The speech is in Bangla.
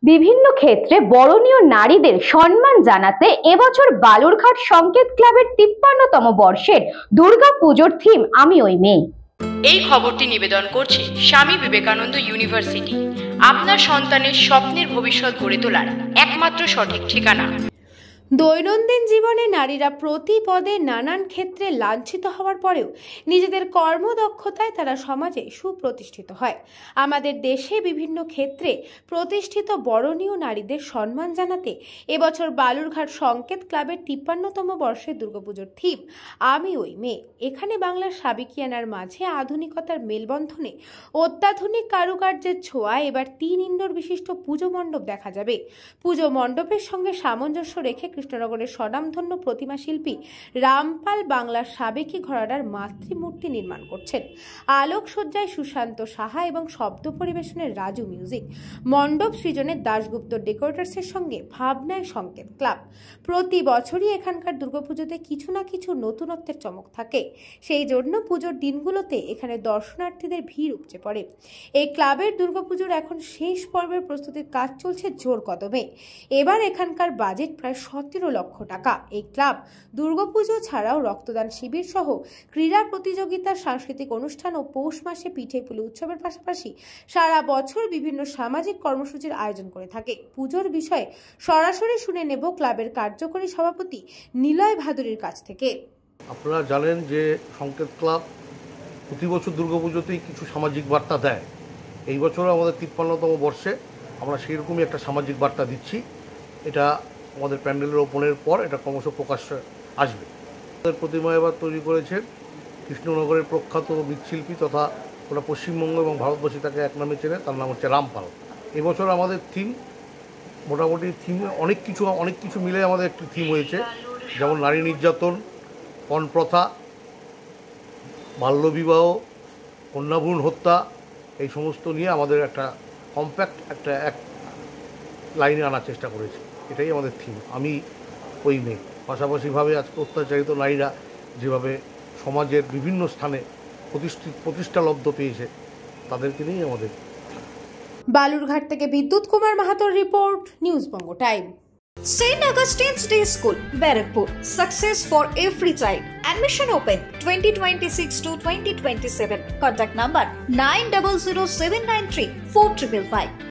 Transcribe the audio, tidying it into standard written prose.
বিভিন্ন ক্ষেত্রে বরণীয় নারীদের সম্মান জানাতে এবছর বালুরঘাট সংকেত ক্লাবের 53তম বর্ষের দুর্গাপুজোর থিম আমি ওই মেয়ে। এই খবরটি নিবেদন করছে স্বামী বিবেকানন্দ ইউনিভার্সিটি, আপনার সন্তানের স্বপ্নের ভবিষ্যৎ গড়ে তোলার একমাত্র সঠিক ঠিকানা। দৈনন্দিন জীবনে নারীরা প্রতি পদে নানান ক্ষেত্রে লাঞ্ছিত হওয়ার পরেও নিজেদের কর্মদক্ষতায় তারা সমাজে সুপ্রতিষ্ঠিত হয়। আমাদের দেশে বিভিন্ন ক্ষেত্রে প্রতিষ্ঠিত বরণীয় নারীদের সম্মান জানাতে এবছর বালুরঘাট সংকেত ক্লাবের 53তম বর্ষের দুর্গাপুজোর থিম আমি ওই মেয়ে। এখানে বাংলার সাবেকিয়ানার মাঝে আধুনিকতার মেলবন্ধনে অত্যাধুনিক কারুকার্যের ছোঁয়া এবার 3 ইনডোর বিশিষ্ট পুজো মণ্ডপ দেখা যাবে। পুজো মণ্ডপের সঙ্গে সামঞ্জস্য রেখে কৃষ্ণনগরের স্বনামধন্য প্রতিমা শিল্পী রামপাল বাংলার সাবেকি ঘরানার মাতৃমূর্তি নির্মাণ করছেন। আলোকসজ্জায় সুশান্ত সাহা এবং শব্দ পরিবেশনের রাজু মিউজিক। মণ্ডপ সৃজনের দাশগুপ্ত ডেকোরেটরসের সঙ্গে ভাবনায় সংকেত ক্লাব। প্রতি বছরই এখানকার দুর্গাপুজোতে কিছু না কিছু নতুনত্বের চমক থাকে, সেই জন্য পুজোর দিনগুলোতে এখানে দর্শনার্থীদের ভিড় উপচে পড়ে। এই ক্লাবের দুর্গাপুজোর এখন শেষ পর্বের প্রস্তুতির কাজ চলছে জোর কদমে। এবার এখানকার বাজেট প্রায় 17 লক্ষ টাকা। এই ক্লাব দুর্গাপুজো ছাড়াও রক্তদান শিবির সহ ক্রীড়া প্রতিযোগিতা, সাংস্কৃতিক অনুষ্ঠান ও পৌষ মাসে পিঠে পুলি উৎসবের পাশাপাশি সারা বছর বিভিন্ন সামাজিক কর্মসূচির আয়োজন করে থাকে। পুজোর বিষয়ে সরাসরি শুনে নেব ক্লাবের কার্যকরী সভাপতি নিলয় ভাদুরীর কাছ থেকে। আপনারা জানেন যে সংকেত ক্লাব প্রতি বছর দুর্গাপুজোতেই কিছু সামাজিক বার্তা দেয়। এই বছর আমাদের 53তম বর্ষে আমরা সেইরকমই একটা সামাজিক বার্তা দিচ্ছি। এটা আমাদের প্যান্ডেলের ওপেনের পর এটা ক্রমশ প্রকাশ্যে আসবে। আমাদের প্রতিমা এবার তৈরি করেছেন কৃষ্ণনগরের প্রখ্যাত মৃৎশিল্পী তথা ওটা পশ্চিমবঙ্গ এবং ভারতবর্ষে তাকে এক নামে চেনে, তার নাম হচ্ছে রামপাল। এবছর আমাদের থিম মোটামুটি অনেক কিছু মিলে আমাদের একটি থিম হয়েছে, যেমন নারী নির্যাতন, পণ প্রথা, বাল্যবিবাহ, কন্যাভ্রূণ হত্যা, এই সমস্ত নিয়ে আমাদের একটা কম্প্যাক্ট এক লাইনে আনার চেষ্টা করেছি। এটাই আমাদের থিম আমি ওই মেয়ে। পাশাপাশিভাবে আজকে অত্যাচারিত নারীরা যেভাবে সমাজের বিভিন্ন স্থানে প্রতিষ্ঠালব্ধ পেয়েছে, তাদেরকে নিয়েই আমাদের। বালুরঘাট থেকে বিদ্যুৎ Kumar মাহাতোর report, news Banga time. St. Augustine's Day School, Barakpur. Success for every child. Admission open 2026 to 2027. Contact number 900793 4555.